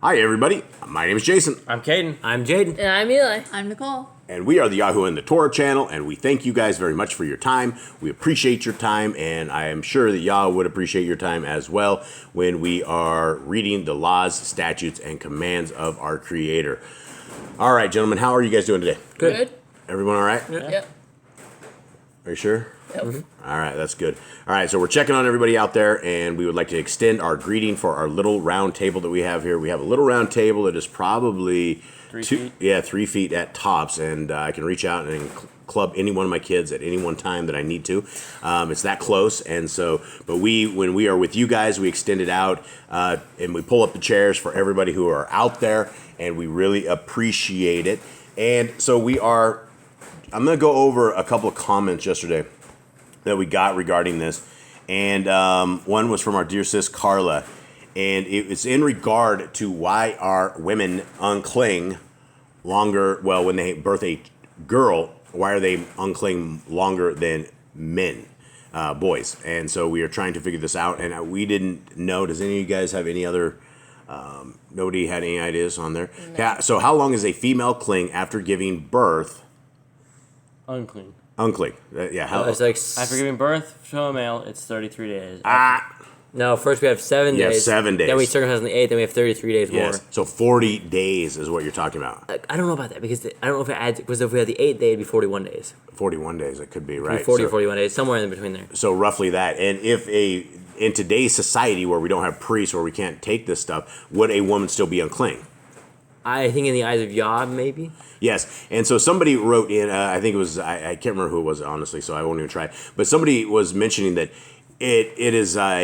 Hi, everybody. My name is Jason. I'm Caden. I'm Jaden. And I'm Eli. I'm Nicole. And we are the Yahoo and the Torah channel, and we thank you guys very much for your time. We appreciate your time, and I am sure that Yah would appreciate your time as well when we are reading the laws, statutes, and commands of our Creator. All right, gentlemen, how are you guys doing today? Good. Everyone all right? Yep. Are you sure? Yep. All right, that's good. All right, so we're checking on everybody out there, and we would like to extend our greeting for our little round table that we have here. We have a little round table that is probably 3 feet? Yeah, 3 feet at tops, and I can reach out and club any one of my kids at any one time that I need to. It's that close, and so, but when we are with you guys, we extend it out, and we pull up the chairs for everybody who are out there, and we really appreciate it. And so I'm going to go over a couple of comments yesterday that we got regarding this, and one was from our dear sis Carla, and it's in regard to why are women uncling longer, well, when they birth a girl, why are they uncling longer than men, boys? And so we are trying to figure this out, and we didn't know. Does any of you guys have any other, nobody had any ideas on there? No. Yeah, so how long is a female cling after giving birth? Unclean. Uncling. Yeah. How? It's like After giving birth to a male, it's 33 days. no. First we have 7 days. Yeah, 7 days. Then we circumcise on the 8th. Then we have 33 days Yes. more. So 40 days is what you're talking about. I don't know about that because I don't know if it adds, because if we had the 8th day, it'd be 41 days. 41 days. It could be right. 40 so, or 41 days, somewhere in between there. So roughly that. And if in today's society where we don't have priests, where we can't take this stuff, would a woman still be unclean? I think in the eyes of Yah, maybe. Yes, and so somebody wrote in, I think it was, I can't remember who it was, honestly, so I won't even try, but somebody was mentioning that it's not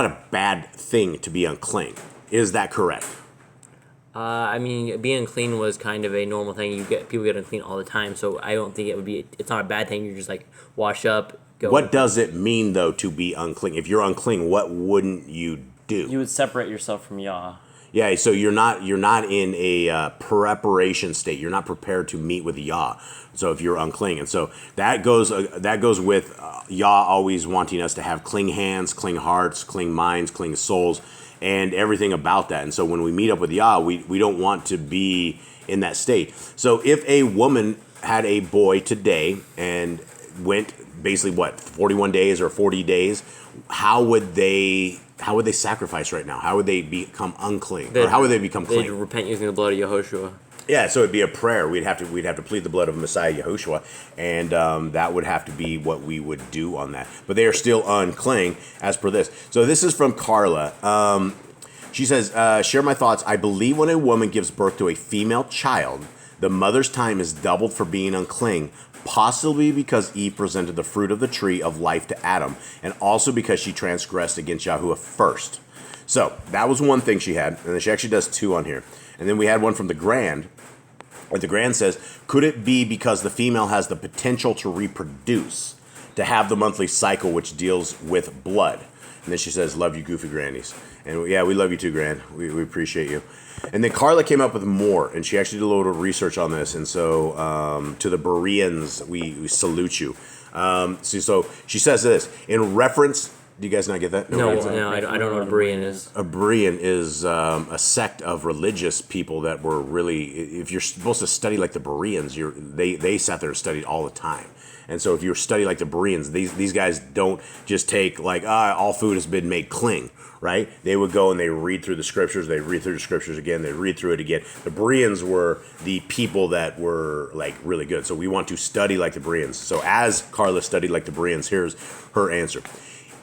a bad thing to be unclean. Is that correct? I mean, being unclean was kind of a normal thing. People get unclean all the time, so I don't think it's not a bad thing. You're just like, wash up, go. What does it mean, though, to be unclean? If you're unclean, what wouldn't you do? You would separate yourself from Yah. Yeah, so you're not in a preparation state. You're not prepared to meet with Yah. So if you're unclean, and so that goes with Yah always wanting us to have clean hands, clean hearts, clean minds, clean souls, and everything about that. And so when we meet up with Yah, we don't want to be in that state. So if a woman had a boy today and went basically 41 days or 40 days, how would they sacrifice right now? How would they become unclean? Or how would they become clean? They'd repent using the blood of Yehoshua. Yeah, so it'd be a prayer. We'd have to plead the blood of Messiah Yahushua, and that would have to be what we would do on that. But they are still unclean as per this. So this is from Carla. She says, share my thoughts. I believe when a woman gives birth to a female child, the mother's time is doubled for being unclean, possibly because Eve presented the fruit of the tree of life to Adam, and also because she transgressed against Yahuwah first. So that was one thing she had, and then she actually does two on here. And then we had one from the Grand, where the Grand says, could it be because the female has the potential to reproduce, to have the monthly cycle which deals with blood? And then she says, love you, goofy grannies. And yeah, we love you too, Grand. We appreciate you. And then Carla came up with more, and she actually did a little research on this. And so to the Bereans, we salute you. So she says this, in reference, do you guys not get that? No, I don't know what a Berean is. A Berean is a sect of religious people that were really, if you're supposed to study like the Bereans, they sat there and studied all the time. And so if you study like the Bereans, these guys don't just take like, all food has been made clean, right? They would go and they read through the scriptures, they read through the scriptures again, they read through it again. The Bereans were the people that were like really good. So we want to study like the Bereans. So as Carla studied like the Bereans, here's her answer.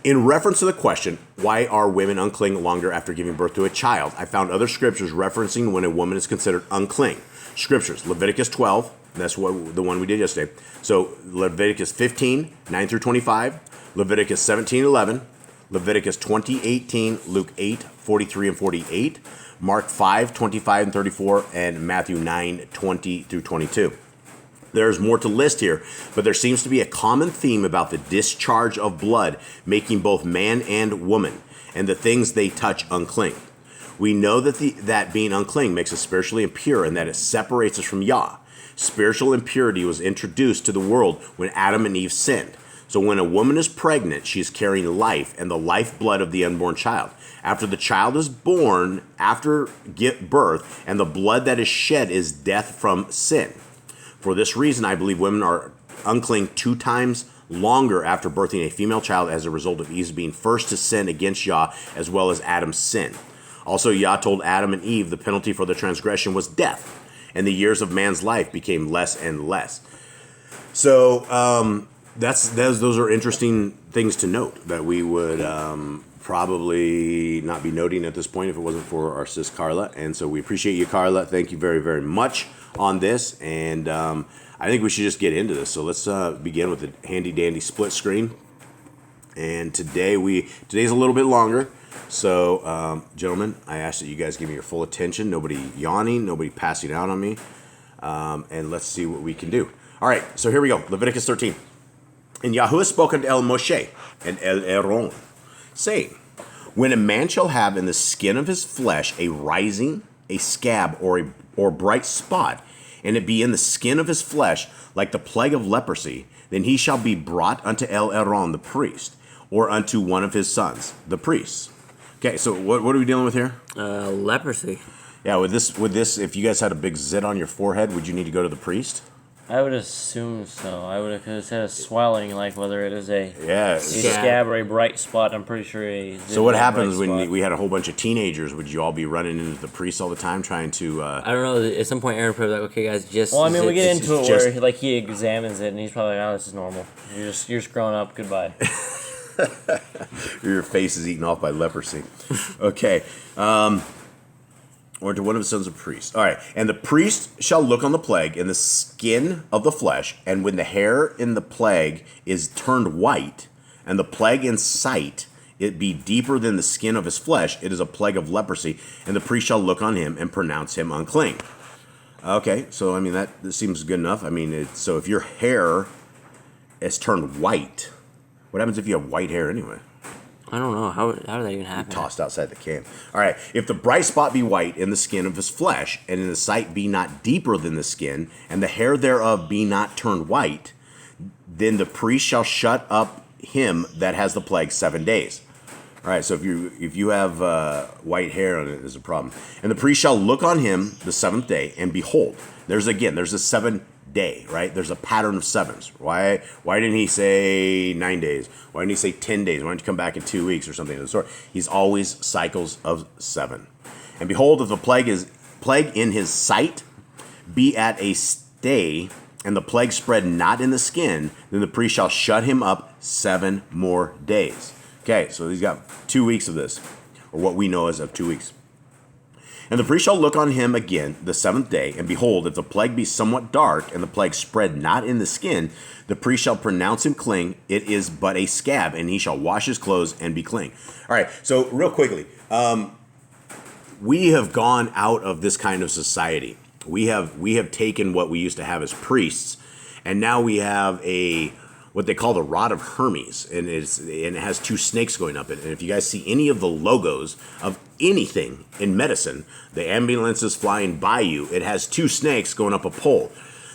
In reference to the question, why are women unclean longer after giving birth to a child, I found other scriptures referencing when a woman is considered unclean. Scriptures, Leviticus 12, that's the one we did yesterday. So Leviticus 15, 9 through 25, Leviticus 17, 11, Leviticus 20, 18, Luke 8, 43 and 48, Mark 5, 25 and 34, and Matthew 9, 20 through 22. There's more to list here, but there seems to be a common theme about the discharge of blood making both man and woman, and the things they touch unclean. We know that being unclean makes us spiritually impure and that it separates us from Yah. Spiritual impurity was introduced to the world when Adam and Eve sinned. So when a woman is pregnant, she is carrying life and the lifeblood of the unborn child. After the child is born, after birth, and the blood that is shed is death from sin. For this reason, I believe women are unclean 2 times longer after birthing a female child as a result of Eve being first to sin against Yah, as well as Adam's sin. Also, Yah told Adam and Eve the penalty for the transgression was death, and the years of man's life became less and less. So those are interesting things to note that we would probably not be noting at this point if it wasn't for our sis Carla. And so we appreciate you, Carla. Thank you very, very much on this. And I think we should just get into this. So let's begin with the handy dandy split screen. And today's a little bit longer. So gentlemen, I ask that you guys give me your full attention. Nobody yawning, nobody passing out on me. And let's see what we can do. All right, so here we go. Leviticus 13. And Yahuwah spoke unto El Moshe and El Aaron, saying, when a man shall have in the skin of his flesh a rising, a scab, or bright spot, and it be in the skin of his flesh like the plague of leprosy, then he shall be brought unto El Aaron the priest, or unto one of his sons, the priests. Okay, so what are we dealing with here? Leprosy. Yeah, with this, if you guys had a big zit on your forehead, would you need to go to the priest? I would assume so. I would have said a swelling, like whether it is a Yeah. scab or a bright spot. I'm pretty sure a. So what happens when we had a whole bunch of teenagers? Would you all be running into the priest all the time trying to? I don't know. At some point, Aaron probably like, okay, guys, just. Well, I mean, we get into it just- where like he examines it and he's probably like, oh, this is normal. You're just growing up. Goodbye. Your face is eaten off by leprosy. Okay. Or to one of his sons of priests. All right. And the priest shall look on the plague in the skin of the flesh, and when the hair in the plague is turned white, and the plague in sight, it be deeper than the skin of his flesh, it is a plague of leprosy, and the priest shall look on him and pronounce him unclean. Okay, so I mean that seems good enough. I mean, so if your hair is turned white, what happens if you have white hair anyway? I don't know. How did that even happen? Tossed outside the camp. All right. If the bright spot be white in the skin of his flesh, and in the sight be not deeper than the skin, and the hair thereof be not turned white, then the priest shall shut up him that has the plague 7 days. All right. So if you have white hair on it, there's a problem. And the priest shall look on him the 7th day, and behold, there's a 7 day, right? There's a pattern of sevens. Why didn't he say 9 days? Why didn't he say 10 days? Why don't you come back in 2 weeks or something of the sort? He's always cycles of 7. And behold, if the plague in his sight be at a stay, and the plague spread not in the skin, then the priest shall shut him up 7 more days. Okay, so he's got 2 weeks of this, or what we know as of 2 weeks. And the priest shall look on him again the 7th day, and behold, if the plague be somewhat dark, and the plague spread not in the skin, the priest shall pronounce him clean. It is but a scab, and he shall wash his clothes and be clean. All right, so real quickly, we have gone out of this kind of society. We have taken what we used to have as priests, and now we have what they call the rod of Hermes, and it has 2 snakes going up it. And if you guys see any of the logos of anything in medicine, the ambulances flying by you, it has 2 snakes going up a pole.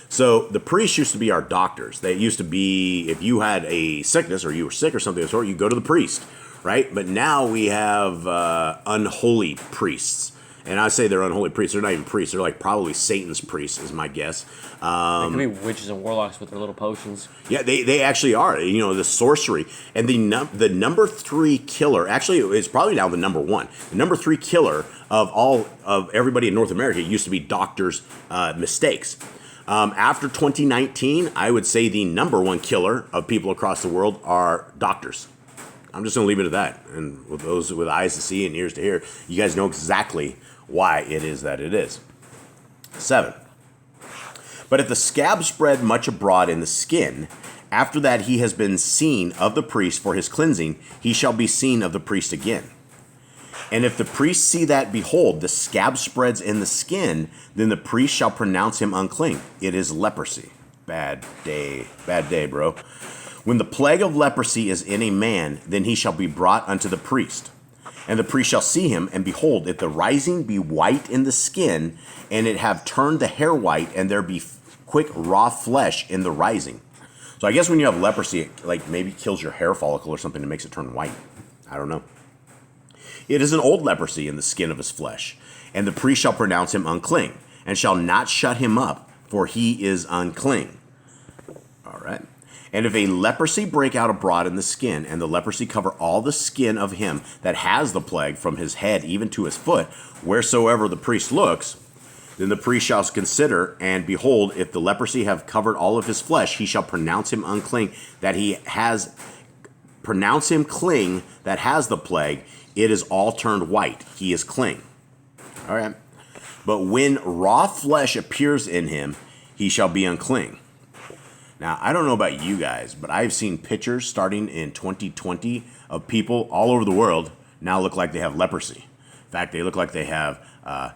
So the priests used to be our doctors. They used to be, if you had a sickness or you were sick or something of the sort, you go to the priest, right? But now we have unholy priests. And I say they're unholy priests. They're not even priests. They're like probably Satan's priests, is my guess. They could be witches and warlocks with their little potions. Yeah, they actually are. You know, the sorcery. And the number 3 killer, actually, it's probably now the number 1. The number 3 killer of everybody in North America used to be doctors' mistakes. After 2019, I would say the number 1 killer of people across the world are doctors. I'm just going to leave it at that. And with those with eyes to see and ears to hear, you guys know exactly why it is that it is. 7. But if the scab spread much abroad in the skin, after that he has been seen of the priest for his cleansing, he shall be seen of the priest again. And if the priest see that, behold, the scab spreads in the skin, then the priest shall pronounce him unclean. It is leprosy. Bad day, bro. When the plague of leprosy is in a man, then he shall be brought unto the priest. And the priest shall see him, and behold, if the rising be white in the skin, and it have turned the hair white, and there be quick raw flesh in the rising. So I guess when you have leprosy, it like maybe kills your hair follicle or something and makes it turn white. I don't know. It is an old leprosy in the skin of his flesh, and the priest shall pronounce him unclean, and shall not shut him up, for he is unclean. All right. And if a leprosy break out abroad in the skin, and the leprosy cover all the skin of him that has the plague from his head even to his foot, wheresoever the priest looks, then the priest shall consider, and behold, if the leprosy have covered all of his flesh, he shall pronounce him unclean, pronounce him clean that has the plague. It is all turned white. He is clean. All right. But when raw flesh appears in him, he shall be unclean. Now, I don't know about you guys, but I've seen pictures starting in 2020 of people all over the world now look like they have leprosy. In fact, they look like they have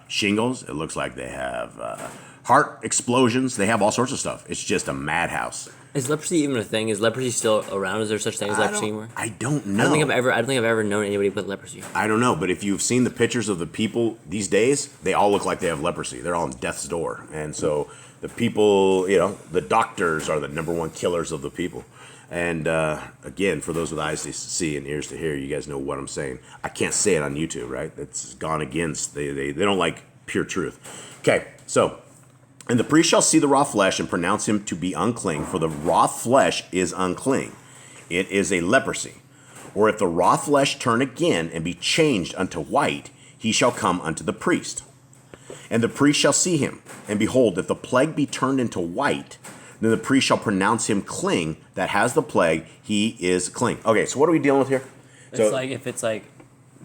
shingles. It looks like they have heart explosions. They have all sorts of stuff. It's just a madhouse. Is leprosy even a thing? Is leprosy still around? Is there such thing as leprosy anymore? I don't know. I don't think I've ever known anybody with leprosy. I don't know, but if you've seen the pictures of the people these days, they all look like they have leprosy. They're all on death's door. And so the people, the doctors are the number one killers of the people. And again, for those with eyes to see and ears to hear, you guys know what I'm saying. I can't say it on YouTube, right? That's gone against. They don't like pure truth. Okay, so, and the priest shall see the raw flesh and pronounce him to be unclean, for the raw flesh is unclean. It is a leprosy. Or if the raw flesh turn again and be changed unto white, he shall come unto the priest. And the priest shall see him, and behold, if the plague be turned into white, then the priest shall pronounce him clean that has the plague, he is clean. Okay, so what are we dealing with here? It's like if it's like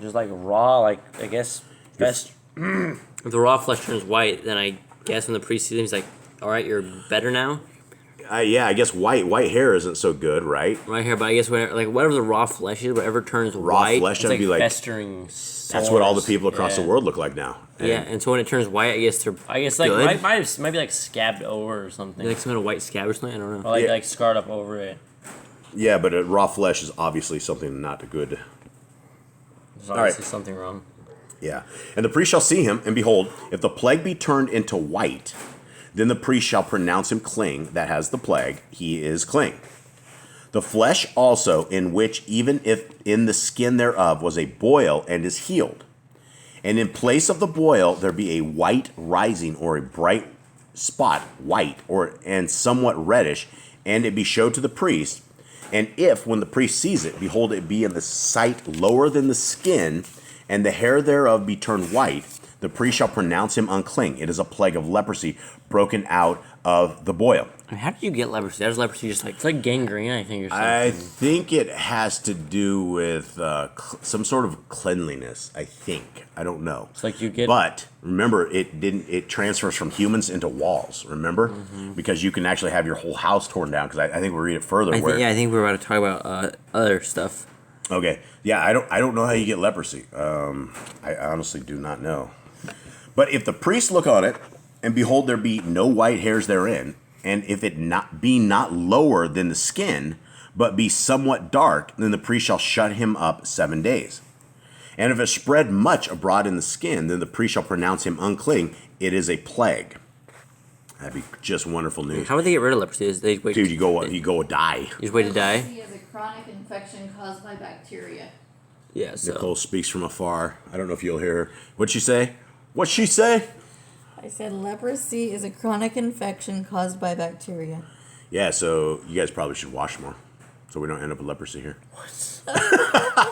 just like raw, like I guess best. If the raw flesh turns white, then I guess when the priest sees him, he's like, "All right, you're better now." Yeah, I guess white hair isn't so good, right? Right here, but I guess whatever the raw flesh is, whatever turns Raw white. flesh, It's that'd like be like festering. Sores. that's what all the people across the world look like now. Yeah, and so when it turns white, I guess they're like good. might be like scabbed over or something, Like some kind of white scab or something. I don't know. or like scarred up over it. Yeah, but raw flesh is obviously something not good. There's obviously something wrong. Yeah. And the priest shall see him, and behold, if the plague be turned into white, then the priest shall pronounce him clean that has the plague, he is clean. The flesh also, in which even if in the skin thereof was a boil, and is healed. And in place of the boil there be a white rising, or a bright spot, white, and somewhat reddish, and it be showed to the priest. And if, when the priest sees it, behold, it be in the sight lower than the skin, and the hair thereof be turned white, the priest shall pronounce him unclean. It is a plague of leprosy broken out of the boil. I mean, how did you get leprosy? How does leprosy just like... It's like gangrene, I think, or something. I think it has to do with some sort of cleanliness, I think. I don't know. It's like you get... But remember, it transfers from humans into walls, remember? Mm-hmm. Because you can actually have your whole house torn down, because I think we'll read it further. I think we're about to talk about other stuff. Okay. Yeah, I don't know how you get leprosy. I honestly do not know. But if the priest look on it, and behold, there be no white hairs therein, and if it be not lower than the skin, but be somewhat dark, then the priest shall shut him up 7 days. And if it spread much abroad in the skin, then the priest shall pronounce him unclean. It is a plague. That'd be just wonderful news. How would they get rid of leprosy? They wait. Dude, you go die. You just wait to die. Leprosy is a chronic infection caused by bacteria. Yeah. So Nicole speaks from afar. I don't know if you'll hear her. What'd she say? What'd she say? I said leprosy is a chronic infection caused by bacteria. Yeah, so you guys probably should wash more, so we don't end up with leprosy here. What?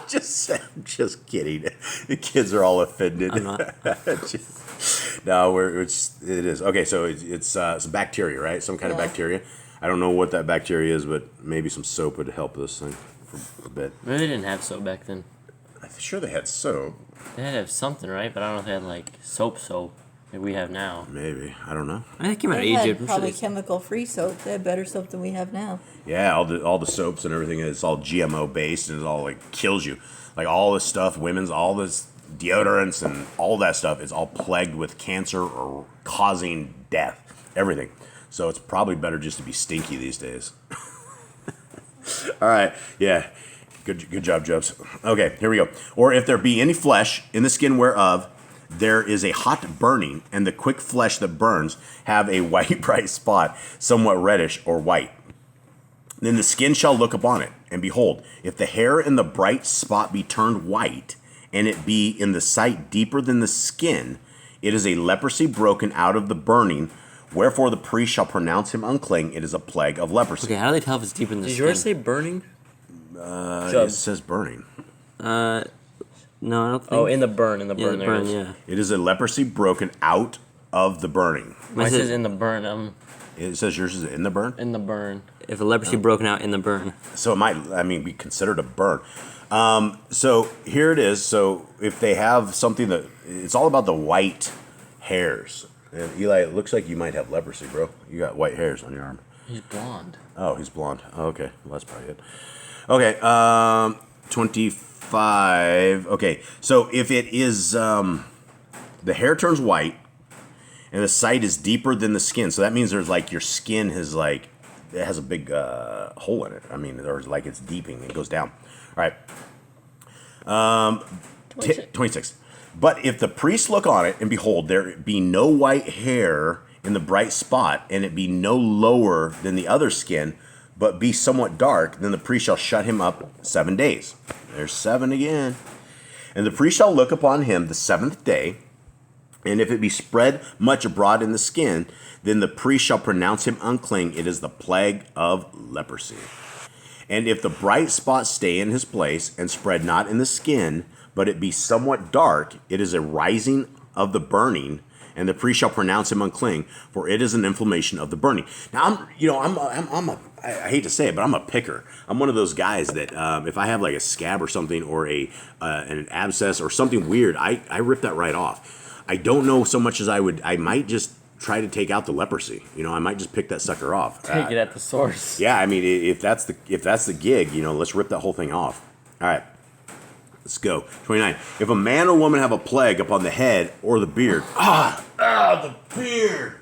just kidding. The kids are all offended. I'm not. No, it is okay. So it's some bacteria, right? Some kind of bacteria. I don't know what that bacteria is, but maybe some soap would help this thing for a bit. Maybe they didn't have soap back then. I'm sure they had soap. They had to have something, right? But I don't know if they had like soap like we have now. Maybe, I don't know. I think it came out of They Egypt. had probably chemical-free soap. They had better soap than we have now. Yeah, all the soaps and everything is all GMO based, and it all like kills you. Like all this stuff, all this deodorants and all that stuff is all plagued with cancer or causing death. Everything. So it's probably better just to be stinky these days. All right, yeah. Good job, Jobs. Okay, here we go. Or if there be any flesh in the skin whereof there is a hot burning, and the quick flesh that burns have a white bright spot, somewhat reddish or white. Then the skin shall look upon it, and behold, if the hair in the bright spot be turned white, and it be in the sight deeper than the skin, it is a leprosy broken out of the burning. Wherefore the priest shall pronounce him unclean. It is a plague of leprosy. Okay, how do they tell if it's deep in the Did skin? yours say burning? It says burning. No, I don't think. Oh, in the burn, yeah, there burn, it is. yeah. It is a leprosy broken out of the burning. Mine says- says in the burn. It says yours is in the burn. In the burn. If a leprosy broken out in the burn. So it might, be considered a burn. So here it is. So if they have something that, it's all about the white hairs. And Eli, it looks like you might have leprosy, bro. You got white hairs on your arm. He's blonde. Oh, he's blonde. Oh, okay, well, that's probably it. Okay, 25. Okay, so if it is, the hair turns white, and the sight is deeper than the skin, so that means there's like your skin has like it has a big hole in it. Or like it's deeping, it goes down. All right. 26. But if the priest look on it, and behold, there be no white hair in the bright spot, and it be no lower than the other skin, but be somewhat dark, then the priest shall shut him up 7 days. There's 7 again. And the priest shall look upon him the 7th day, and if it be spread much abroad in the skin, then the priest shall pronounce him unclean. It is the plague of leprosy. And if the bright spot stay in his place, and spread not in the skin, but it be somewhat dark, it is a rising of the burning, and the priest shall pronounce him unclean, for it is an inflammation of the burning. Now, I hate to say it, but I'm a picker. I'm one of those guys that if I have like a scab or something, or an abscess or something weird, I rip that right off. I don't know so much as I might just try to take out the leprosy. I might just pick that sucker off. Take it at the source. Yeah, if that's the gig, let's rip that whole thing off. All right. Let's go. 29. If a man or woman have a plague upon the head or the beard. The beard.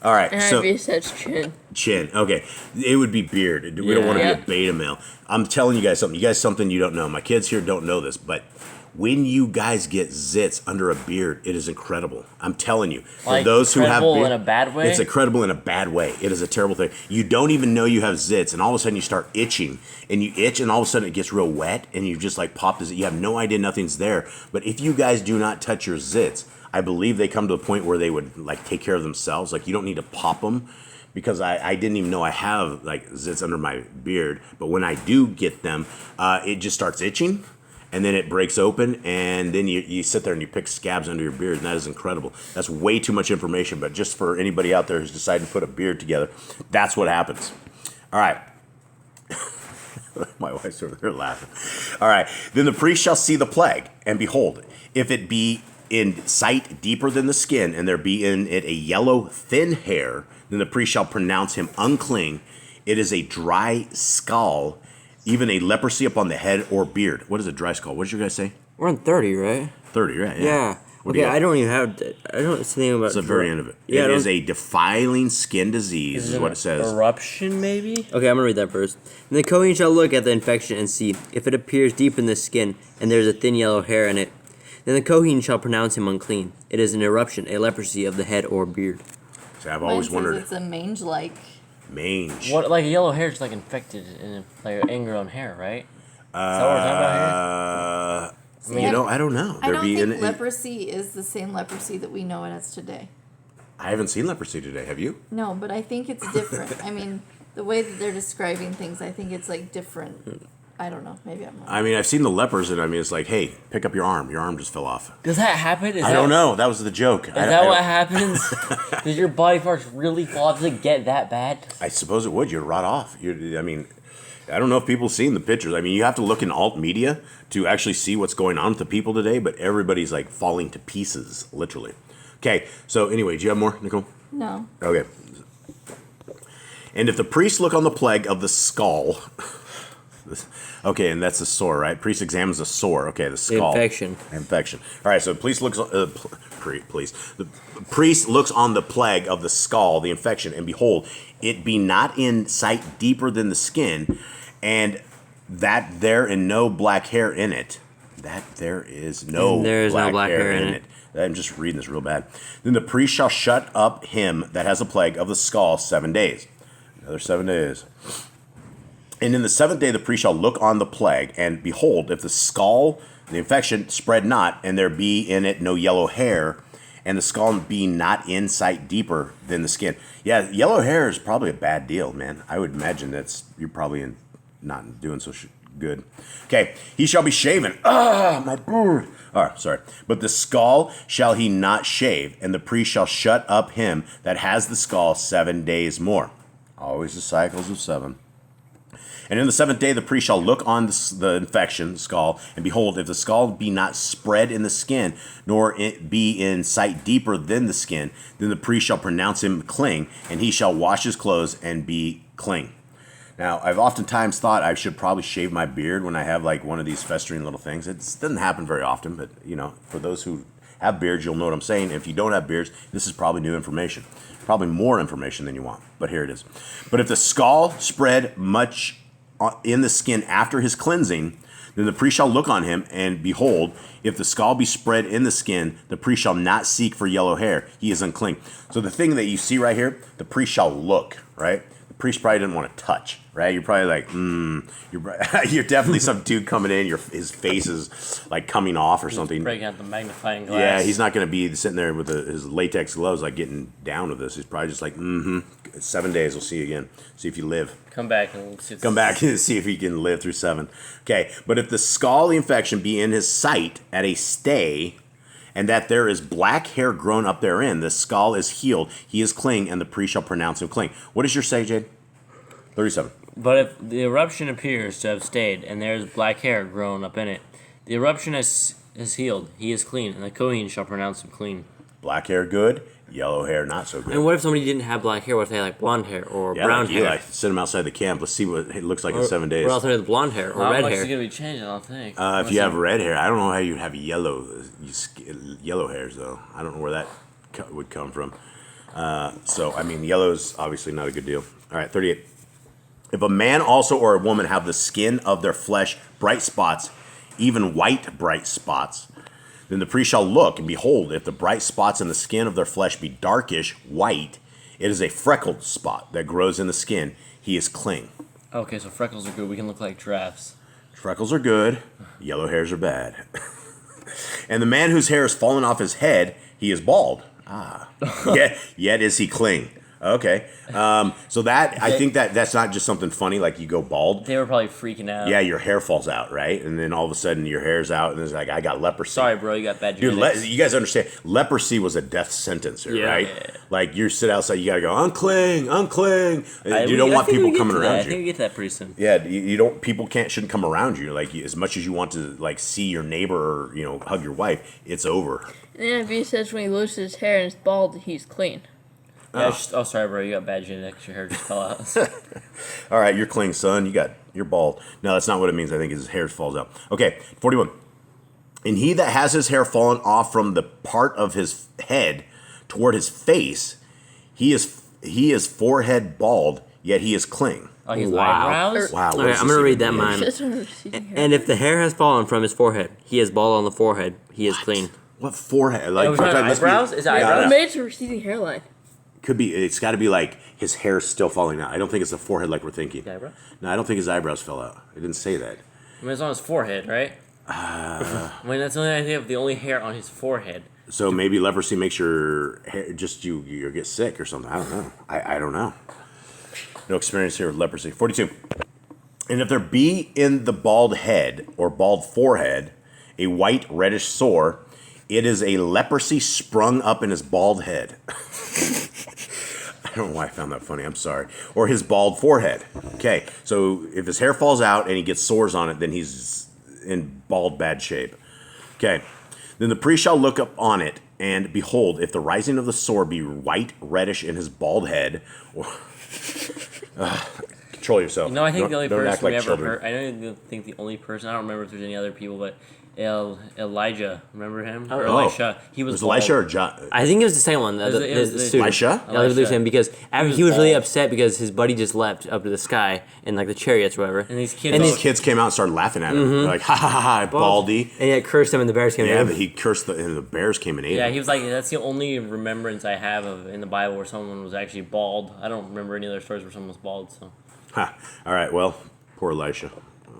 All right. NIV says chin. Chin. Okay. It would be beard. We don't want to be a beta male. I'm telling you guys something. You guys something you don't know. My kids here don't know this, but when you guys get zits under a beard, it is incredible. I'm telling you. For Like those who have incredible in a bad way? It's incredible in a bad way. It is a terrible thing. You don't even know you have zits, and all of a sudden you start itching, and you itch, and all of a sudden it gets real wet, and you just like pop this. You have no idea nothing's there. But if you guys do not touch your zits, I believe they come to a point where they would like take care of themselves. Like you don't need to pop them. Because I didn't even know I have like zits under my beard. But when I do get them, it just starts itching. And then it breaks open, and then you sit there and you pick scabs under your beard, and that is incredible. That's way too much information, but just for anybody out there who's decided to put a beard together, that's what happens. All right. My wife's over there laughing. All right. Then the priest shall see the plague, and behold, if it be in sight deeper than the skin, and there be in it a yellow thin hair, then the priest shall pronounce him unclean. It is a dry skull, even a leprosy upon the head or beard. What is a dry skull? What did you guys say? We're on 30, right? 30, right? Yeah. What do you Okay, got? I don't even have that. I don't see anything about It's the very end of it. Yeah, It is a defiling skin disease, is it what it says. Eruption, maybe? Okay, I'm gonna read that first. And the Kohen shall look at the infection and see if it appears deep in the skin, and there is a thin yellow hair in it. Then the Kohen shall pronounce him unclean. It is an eruption, a leprosy of the head or beard. See, I've always Mine says wondered. it's a mange-like. Mange. What, like yellow hair is like infected in like ingrown hair, right? Is that what we're talking about here? I don't know. I don't think in- leprosy is the same leprosy that we know it as today. I haven't seen leprosy today. Have you? No, but I think it's different. I mean, the way that they're describing things, I think it's like different. I don't know. Maybe I'm wrong. I've seen the lepers, and it's like, hey, pick up your arm. Your arm just fell off. Does that happen? I don't know. That was the joke. Is that what happens? Does your body parts really fall off? Does it get that bad? I suppose it would. You'd rot off. I don't know if people have seen the pictures. You have to look in alt media to actually see what's going on with the people today, but everybody's like falling to pieces, literally. Okay, so anyway, do you have more, Nicole? No. Okay. And if the priest look on the plague of the skull, okay, and that's the sore, right? Priest examines the sore. Okay, the skull. Infection. All right, so the priest looks. The priest looks on the plague of the skull, the infection, and behold, it be not in sight deeper than the skin, and that there is no black hair in it. That there is no black hair in it. I'm just reading this real bad. Then the priest shall shut up him that has a plague of the skull 7 days. Another 7 days. And in the seventh day the priest shall look on the plague, and behold, if the skull, the infection, spread not, and there be in it no yellow hair, and the skull be not in sight deeper than the skin. Yeah, yellow hair is probably a bad deal, man. I would imagine you're probably not doing so good. Okay, he shall be shaven. Ah, my beard. Oh, sorry. But the skull shall he not shave, and the priest shall shut up him that has the skull 7 days more. Always the cycles of 7. And in the seventh day the priest shall look on the infection, the skull, and behold, if the skull be not spread in the skin, nor it be in sight deeper than the skin, then the priest shall pronounce him clean, and he shall wash his clothes and be clean. Now, I've oftentimes thought I should probably shave my beard when I have like one of these festering little things. It doesn't happen very often, but for those who have beards, you'll know what I'm saying. If you don't have beards, this is probably new information. Probably more information than you want, but here it is. But if the skull spread much in the skin after his cleansing, then the priest shall look on him, and behold, if the skull be spread in the skin, the priest shall not seek for yellow hair. He is unclean. So the thing that you see right here, the priest shall look, right? The priest probably didn't want to touch, right? You're probably like, you're definitely some dude coming in, his face is like coming off or something. Breaking out the magnifying glass. Yeah, he's not going to be sitting there with his latex gloves like getting down with this. He's probably just like, 7 days, we'll see you again. See if you live. Come back and see. Come back and see if he can live through 7. Okay, but if the scald infection be in his sight at a stay, and that there is black hair grown up therein, the skull is healed, he is clean, and the priest shall pronounce him clean. What does your say, Jade? 37. But if the eruption appears to have stayed, and there is black hair grown up in it, the eruption is healed, he is clean, and the Kohen shall pronounce him clean. Black hair good, yellow hair not so good. And what if somebody didn't have black hair? What if they had like blonde hair or brown hair? Eli, send him outside the camp. Let's see what it looks like in 7 days. What else if they had blonde hair or Not red much hair? is going to be changed, I don't think. If you have red hair, I don't know how you'd have yellow hairs though. I don't know where that would come from. Yellow's obviously not a good deal. All right, 38. If a man also or a woman have the skin of their flesh bright spots, even white bright spots, then the priest shall look, and behold, if the bright spots in the skin of their flesh be darkish white, it is a freckled spot that grows in the skin. He is clean. Okay, so freckles are good. We can look like giraffes. Freckles are good. Yellow hairs are bad. And the man whose hair has fallen off his head, he is bald. Yet is he clean. Okay. So that, I think that's not just something funny, like you go bald. They were probably freaking out. Yeah, your hair falls out, right? And then all of a sudden your hair's out, and it's like, I got leprosy. Sorry, bro, you got bad Dude, genetics. you guys understand, leprosy was a death sentence here, right? Yeah. Like, you sit outside, you gotta go, unclean. You don't want people coming around I you. think we get that pretty soon. Yeah, you don't. People shouldn't come around you. Like, as much as you want to, like, see your neighbor or hug your wife, it's over. And then if he says when he loses his hair and is bald, he's clean. Yeah, sorry, bro, you got bad genetics. Your hair just fell out. All right, you're clean, son. You're bald. No, that's not what it means. I think his hair falls out. Okay, 41. And he that has his hair fallen off from the part of his head toward his face, he is forehead bald, yet he is clean. Oh, his Wow. eyebrows? Wow. Okay, I'm going to read that mine. Just when receding hair. And if the hair has fallen from his forehead, he is bald on the forehead, he is clean. What forehead? Like, Oh, is that must be- eyebrows? Is it Yeah, eyebrows? Maybe it's a receding hairline. Could be. It's got to be like his hair's still falling out. I don't think it's the forehead like we're thinking. Eyebrows? No, I don't think his eyebrows fell out. It didn't say that. I mean, it's on his forehead, right? I mean, that's the only idea of the only hair on his forehead. So maybe leprosy makes your hair you get sick or something. I don't know. I don't know. No experience here with leprosy. 42. And if there be in the bald head or bald forehead a white reddish sore, it is a leprosy sprung up in his bald head. I don't know why I found that funny. I'm sorry. Or his bald forehead. Okay, so if his hair falls out and he gets sores on it, then he's in bald bad shape. Okay, then the priest shall look up on it, and behold, if the rising of the sore be white reddish in his bald head, or control yourself. I think the only Don't act person we like ever children. heard. I don't think the only person. I don't remember if there's any other people, but Elijah. Remember him? Or Oh. Elisha. He was Was Elisha or John? I think it was the second one, It was the student. Elisha? Yeah, Elisha, because he was really bald. upset because his buddy just leapt up to the sky in like the chariots or whatever. And these kids. And these kids came out and started laughing at him. They're like, ha ha ha ha, baldy. And he had cursed him and the bears came Yeah, in. but he cursed and the bears came and ate Yeah, him. he was like, that's the only remembrance I have of in the Bible where someone was actually bald. I don't remember any other stories where someone was bald. So Ha. All right, well, Poor Elisha.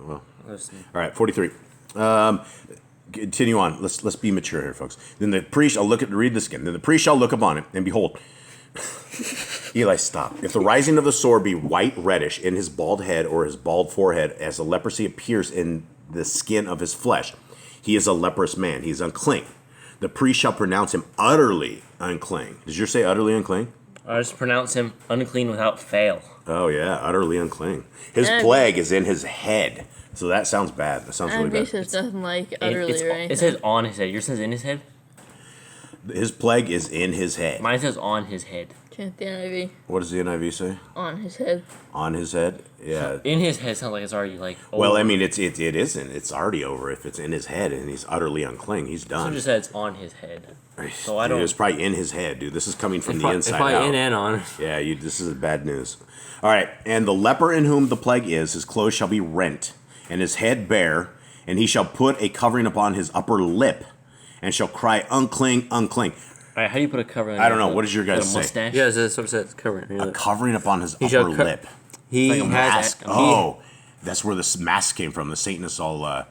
Well, Listen. all right, 43. Continue on. Let's be mature here, folks. Then the priest shall read this again. Then the priest shall look upon it, and behold, Eli, stop. If the rising of the sore be white reddish in his bald head or his bald forehead, as the leprosy appears in the skin of his flesh, he is a leprous man. He is unclean. The priest shall pronounce him utterly unclean. Did yours say utterly unclean? I just pronounce him unclean without fail. Oh, yeah, utterly unclean. His plague is in his head. So that sounds bad. That sounds really NIV bad. says nothing like utterly or anything. It says on his head. Yours says in his head? His plague is in his head. Mine says on his head. Chant the NIV. What does the NIV say? On his head. On his head? Yeah. In his head sounds like it's already like over. Well, I mean, it isn't. It's already over. If it's in his head and he's utterly unclean, he's So done. just said it's on his head. So I Dude, don't. it's probably in his head, dude. This is coming from It's the inside probably out. in and on. Yeah, this is bad news. All right. And the leper in whom the plague is, his clothes shall be rent, and his head bare, and he shall put a covering upon his upper lip, and shall cry, unclean, unclean. All right, how do you put a cover on I don't know. your- What does your guys like a say? mustache? Yeah, that's what it says. Covering. A covering upon his shall upper co- lip. He like a has. mask. Oh, that's where this mask came from. The Satanists all,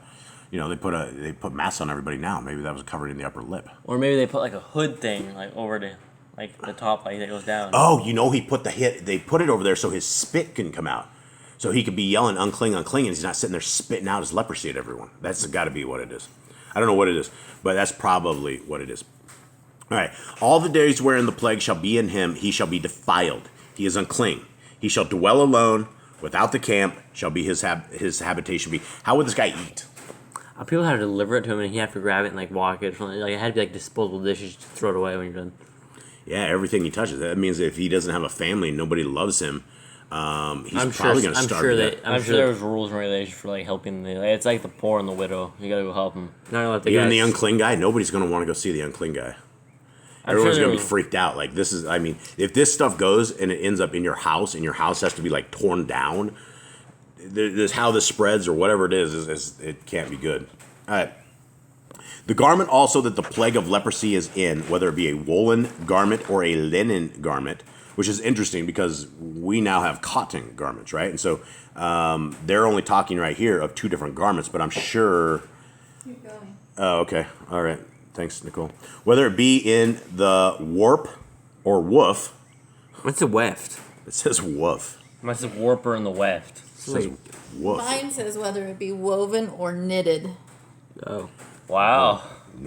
they put masks on everybody now. Maybe that was covering the upper lip. Or maybe they put like a hood thing like over the top, like that goes down. Oh, he put they put it over there so his spit can come out. So he could be yelling unclean, unclean, and he's not sitting there spitting out his leprosy at everyone. That's got to be what it is. I don't know what it is, but that's probably what it is. All right. All the days wherein the plague shall be in him, he shall be defiled. He is unclean. He shall dwell alone without the camp. Shall be his habitation be. How would this guy eat? People had to deliver it to him, and he'd have to grab it and like walk it. Like it had to be like disposable dishes. Just throw it away when you're done. Yeah, everything he touches. That means if he doesn't have a family and nobody loves him, he's probably going to starve to death. I'm sure there's rules and regulations for like helping it's like the poor and the widow. You gotta go help them. Not gonna let the Even guys. the unclean guy, nobody's going to want to go see the unclean guy. I'm Everyone's sure going to be there- freaked out. Like, this is, I mean, if this stuff goes and it ends up in your house and your house has to be, like, torn down, there's how this spreads or whatever it is it can't be good. All right. The garment also that the plague of leprosy is in, whether it be a woolen garment or a linen garment, which is interesting because we now have cotton garments, right? And so they're only talking right here of two different garments, but I'm sure... Keep going. Oh, okay. All right. Thanks, Nicole. Whether it be in the warp or woof, What's a weft? it says woof. Mine says warper in the weft. It says woof. Mine says whether it be woven or knitted. Oh, Wow.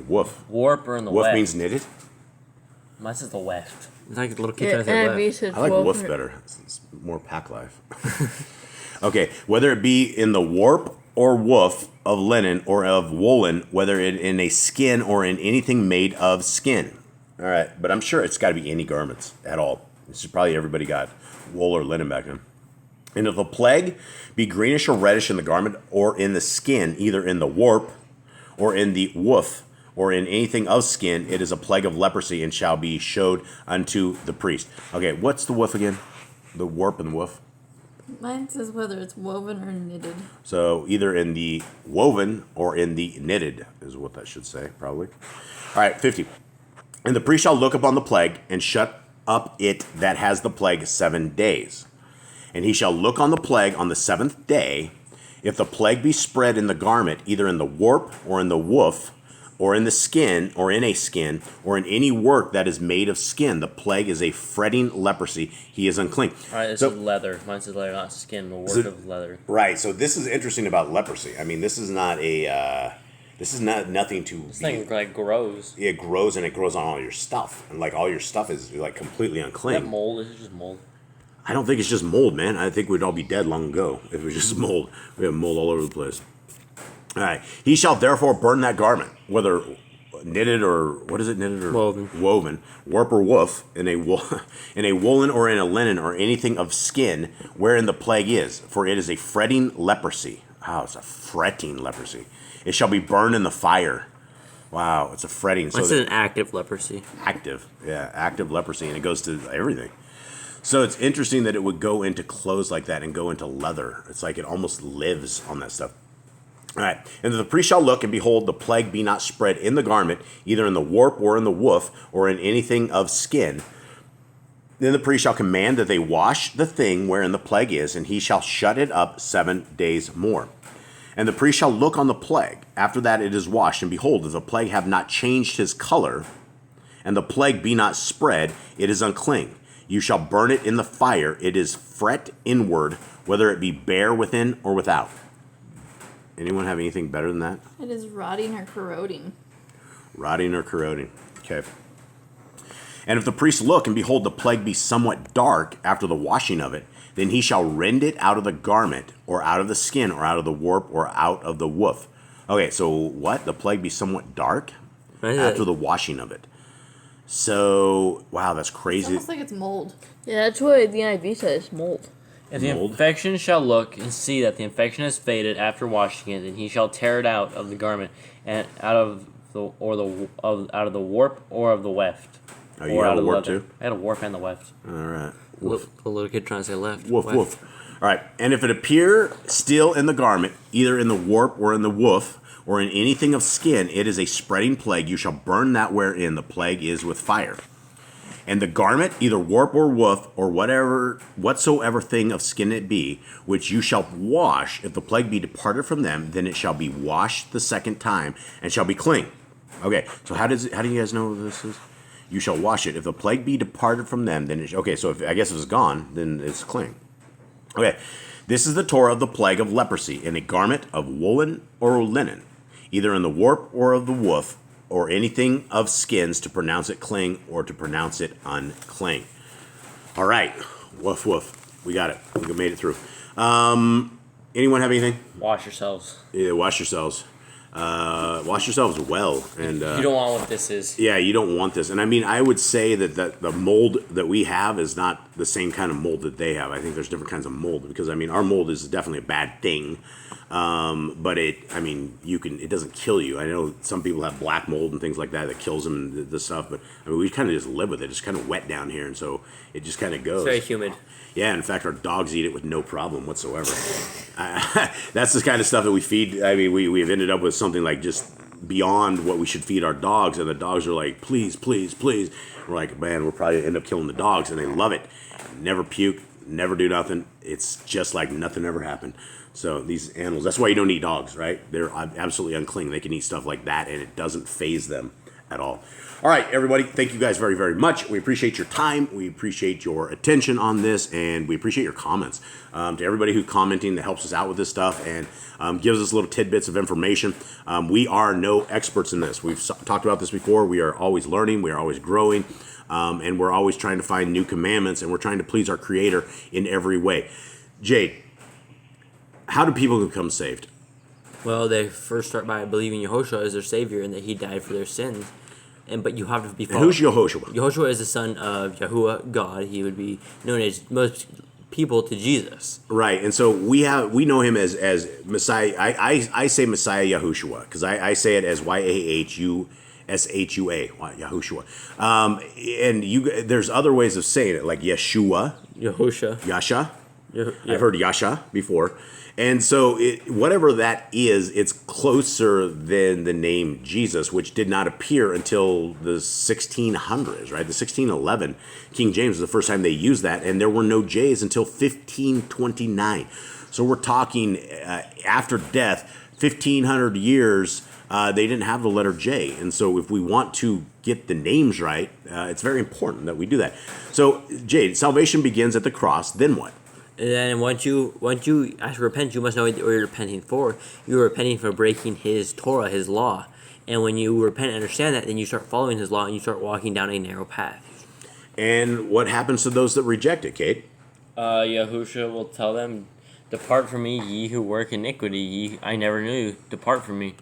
Woof. Warper in the Woof weft. means knitted. Mine says the weft. it's like little kids Yeah, trying to say NIV weft. says I like woven woof or- better. It's more pack life. Okay. Whether it be in the warp or woof of linen or of woolen, whether it in a skin or in anything made of skin. All right. But I'm sure it's got to be any garments at all. This is probably everybody got wool or linen back then. And if the plague be greenish or reddish in the garment or in the skin, either in the warp or in the woof or in anything of skin, it is a plague of leprosy and shall be showed unto the priest. Okay, what's the woof again? The warp and the woof? Mine says whether it's woven or knitted. So either in the woven or in the knitted is what that should say, probably. All right, 50. And the priest shall look upon the plague and shut up it that has the plague 7 days. And he shall look on the plague on the 7th day. If the plague be spread in the garment, either in the warp or in the woof, or in the skin, or in a skin, or in any work that is made of skin, the plague is a fretting leprosy. He is unclean. All right, this So- is leather. Mine says leather, not skin. The work So- of leather. Right. So this is interesting about leprosy. I mean, this is not a. This is not nothing to. This thing like grows. It grows and it grows on all your stuff, and like all your stuff is like completely Is that unclean. mold? This is just mold. I don't think it's just mold, man. I think we'd all be dead long ago if it was just mold. We have mold all over the place. All right. He shall therefore burn that garment, whether knitted or what is it, knitted or woven, warp or woof, in a in a woolen or in a linen or anything of skin, wherein the plague is, for it is a fretting leprosy. Wow, it's a fretting leprosy. It shall be burned in the fire. Wow, it's a fretting. This is that- an active leprosy. active, yeah, active leprosy, and it goes to everything. So it's interesting that it would go into clothes like that and go into leather. It's like it almost lives on that stuff. All right. And the priest shall look, and behold, the plague be not spread in the garment, either in the warp or in the woof, or in anything of skin. Then the priest shall command that they wash the thing wherein the plague is, and he shall shut it up 7 days more. And the priest shall look on the plague. After that it is washed, and behold, if the plague have not changed his color, and the plague be not spread, it is unclean. You shall burn it in the fire. It is fret inward, whether it be bare within or without. Anyone have anything better than that? It is rotting or corroding. Rotting or corroding. Okay. And if the priest look, and behold, the plague be somewhat dark after the washing of it, then he shall rend it out of the garment, or out of the skin, or out of the warp, or out of the woof. Okay, so what? The plague be somewhat dark after the washing of it. So, wow, that's It's crazy. almost like it's mold. Yeah, that's what the NIV says, mold. If the Mold. infection shall look and see that the infection has faded after washing it, then he shall tear it out of the garment and out of the warp or of the weft. Oh, you or got out a of warp leather. too? I had a warp and the weft. All right. The little kid trying to say left. Woof, West. woof. All right. And if it appear still in the garment, either in the warp or in the woof, or in anything of skin, it is a spreading plague. You shall burn that wherein the plague is with fire. And the garment, either warp or woof, or whatsoever thing of skin it be, which you shall wash, if the plague be departed from them, then it shall be washed the second time, and shall be clean. Okay, so how do you guys know what this is? You shall wash it. If the plague be departed from them, then okay, so I guess if it's gone, then it's clean. Okay, this is the Torah of the plague of leprosy, in a garment of woolen or linen, either in the warp or of the woof, or anything of skins, to pronounce it clean or to pronounce it unclean. All right, woof woof, we got it. We made it through. Anyone have anything? Wash yourselves. Yeah, wash yourselves. Wash yourselves well, and You don't want what this is. yeah, you don't want this. And I mean, I would say that the mold that we have is not the same kind of mold that they have. I think there's different kinds of mold, because I mean, our mold is definitely a bad thing. But it doesn't kill you. I know some people have black mold and things like that kills them and the stuff, but I mean, we kind of just live with it. It's kind of wet down here, and so it just kind of goes. It's very humid. Yeah, in fact, our dogs eat it with no problem whatsoever. That's the kind of stuff that we feed. I mean, we've ended up with something like just beyond what we should feed our dogs, and the dogs are like, please, please, please. We're like, man, we'll probably end up killing the dogs, and they love it. Never puke, never do nothing. It's just like nothing ever happened. So these animals, that's why you don't eat dogs, right? They're absolutely unclean. They can eat stuff like that, and it doesn't faze them at all. All right, everybody, thank you guys very, very much. We appreciate your time. We appreciate your attention on this, and we appreciate your comments. To everybody who's commenting, that helps us out with this stuff and gives us little tidbits of information. We are no experts in this. We've talked about this before. We are always learning. We are always growing, and we're always trying to find new commandments, and we're trying to please our Creator in every way. Jade, how do people become saved? Well, they first start by believing Yehoshua is their savior and that he died for their sins. But you have to be. And who's Yehoshua? Yehoshua is the son of Yahuwah, God. He would be known as most people to Jesus. Right, and so we know him as Messiah. I say Messiah Yahushua because I say it as YHWH. Yahushua. And there's other ways of saying it, like Yeshua, Yasha. I've heard Yasha before. And so whatever that is, it's closer than the name Jesus, which did not appear until the 1600s, right? The 1611. King James was the first time they used that, and there were no J's until 1529. So we're talking after death, 1,500 years, they didn't have the letter J. And so if we want to get the names right, it's very important that we do that. So, Jade, salvation begins at the cross, then what? And then once you ask to repent, you must know what you're repenting for. You're repenting for breaking his Torah, his law. And when you repent and understand that, then you start following his law and you start walking down a narrow path. And what happens to those that reject it, Kate? Yahushua will tell them, "Depart from me, ye who work iniquity. I never knew you. Depart from me."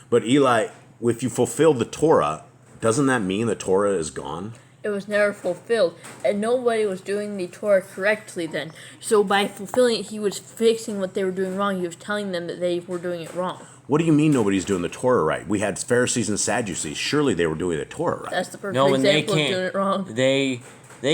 But Eli, if you fulfill the Torah, doesn't that mean the Torah is gone? It was never fulfilled, and nobody was doing the Torah correctly then. So by fulfilling it, he was fixing what they were doing wrong. He was telling them that they were doing it wrong. What do you mean nobody's doing the Torah right? We had Pharisees and Sadducees. Surely they were doing the Torah right. That's the perfect No, when they example of doing it wrong. they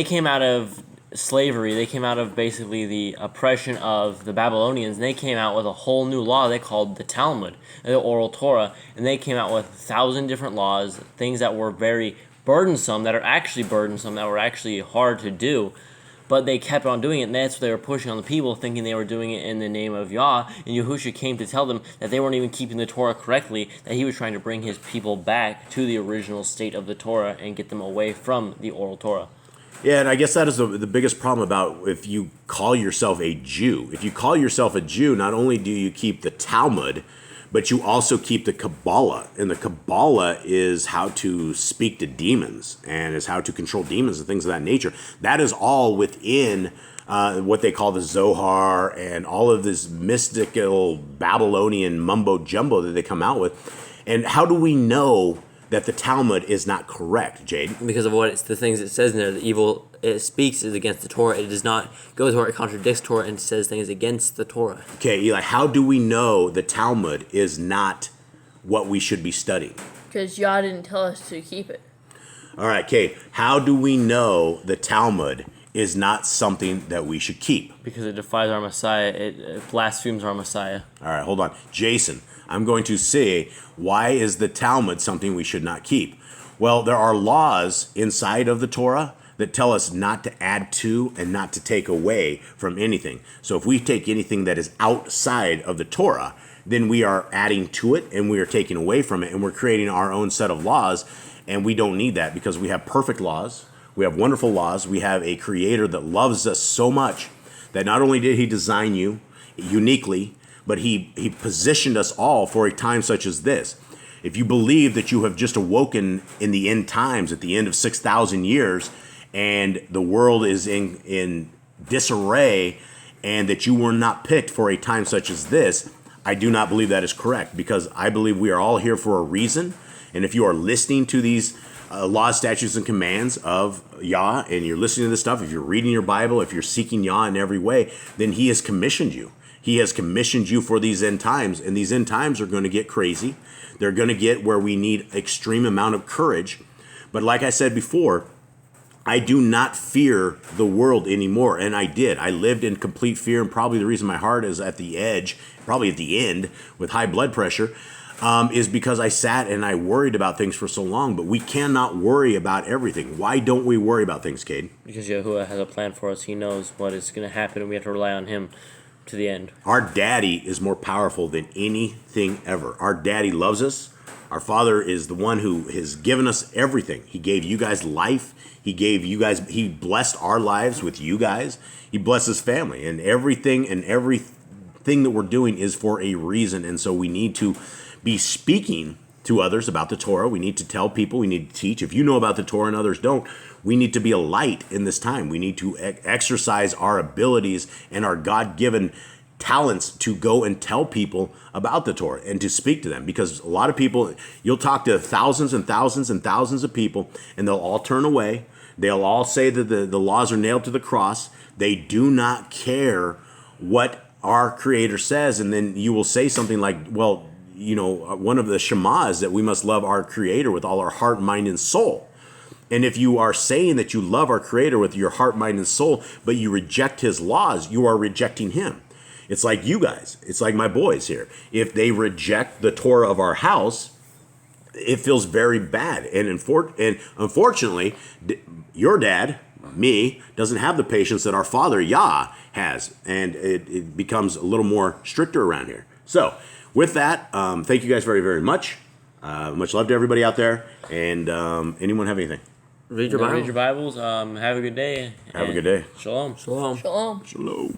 came out of slavery. They came out of basically the oppression of the Babylonians, and they came out with a whole new law they called the Talmud, the oral Torah, and they came out with 1,000 different laws, things that were very burdensome, that are actually burdensome, that were actually hard to do. But they kept on doing it, and that's what they were pushing on the people, thinking they were doing it in the name of Yah. And Yahushua came to tell them that they weren't even keeping the Torah correctly, that he was trying to bring his people back to the original state of the Torah and get them away from the oral Torah. Yeah, and I guess that is the biggest problem about if you call yourself a Jew. If you call yourself a Jew, not only do you keep the Talmud, but you also keep the Kabbalah. And the Kabbalah is how to speak to demons and is how to control demons and things of that nature. That is all within what they call the Zohar and all of this mystical Babylonian mumbo jumbo that they come out with. And how do we know that the Talmud is not correct, Jade? Because of the things it says in there. The evil it speaks is against the Torah. It does not go to Torah. It contradicts Torah and says things against the Torah. Okay, Eli, how do we know the Talmud is not what we should be studying? Because Yah didn't tell us to keep it. All right, Kay, how do we know the Talmud is not something that we should keep? Because it defies our Messiah, it blasphemes our Messiah. All right, hold on. Jason, I'm going to say, why is the Talmud something we should not keep? Well, there are laws inside of the Torah that tell us not to add to and not to take away from anything. So if we take anything that is outside of the Torah, then we are adding to it and we are taking away from it and we're creating our own set of laws, and we don't need that because we have perfect laws. We have wonderful laws. We have a creator that loves us so much that not only did he design you uniquely, but he positioned us all for a time such as this. If you believe that you have just awoken in the end times at the end of 6,000 years and the world is in disarray and that you were not picked for a time such as this, I do not believe that is correct, because I believe we are all here for a reason. And if you are listening to these laws, statutes, and commands of Yah, and you're listening to this stuff, if you're reading your Bible, if you're seeking Yah in every way, then he has commissioned you. He has commissioned you for these end times, and these end times are going to get crazy. They're going to get where we need extreme amount of courage. But like I said before, I do not fear the world anymore, and I did. I lived in complete fear, and probably the reason my heart is at the edge, probably at the end, with high blood pressure, is because I sat and I worried about things for so long. But we cannot worry about everything. Why don't we worry about things, Cade? Because Yahuwah has a plan for us. He knows what is going to happen, and we have to rely on him to the end. Our daddy is more powerful than anything ever. Our daddy loves us. Our Father is the one who has given us everything. He gave you guys life. He blessed our lives with you guys. He blesses family, and everything that we're doing is for a reason. And so we need to be speaking to others about the Torah. We need to tell people. We need to teach. If you know about the Torah and others don't, we need to be a light in this time. We need to exercise our abilities and our God-given talents to go and tell people about the Torah and to speak to them. Because a lot of people, you'll talk to thousands and thousands and thousands of people, and they'll all turn away. They'll all say that the laws are nailed to the cross. They do not care what our Creator says. And then you will say something like, well, you know, one of the Shema is that we must love our Creator with all our heart, mind, and soul. And if you are saying that you love our Creator with your heart, mind, and soul, but you reject His laws, you are rejecting Him. It's like you guys. It's like my boys here. If they reject the Torah of our house, it feels very bad. And unfortunately, your dad, me, doesn't have the patience that our Father, Yah, has. And it becomes a little more stricter around here. So, with that, thank you guys very, very much. Much love to everybody out there. And anyone have anything? Read your Bibles. Have a good day. Have a good day. Shalom. Shalom. Shalom. Shalom.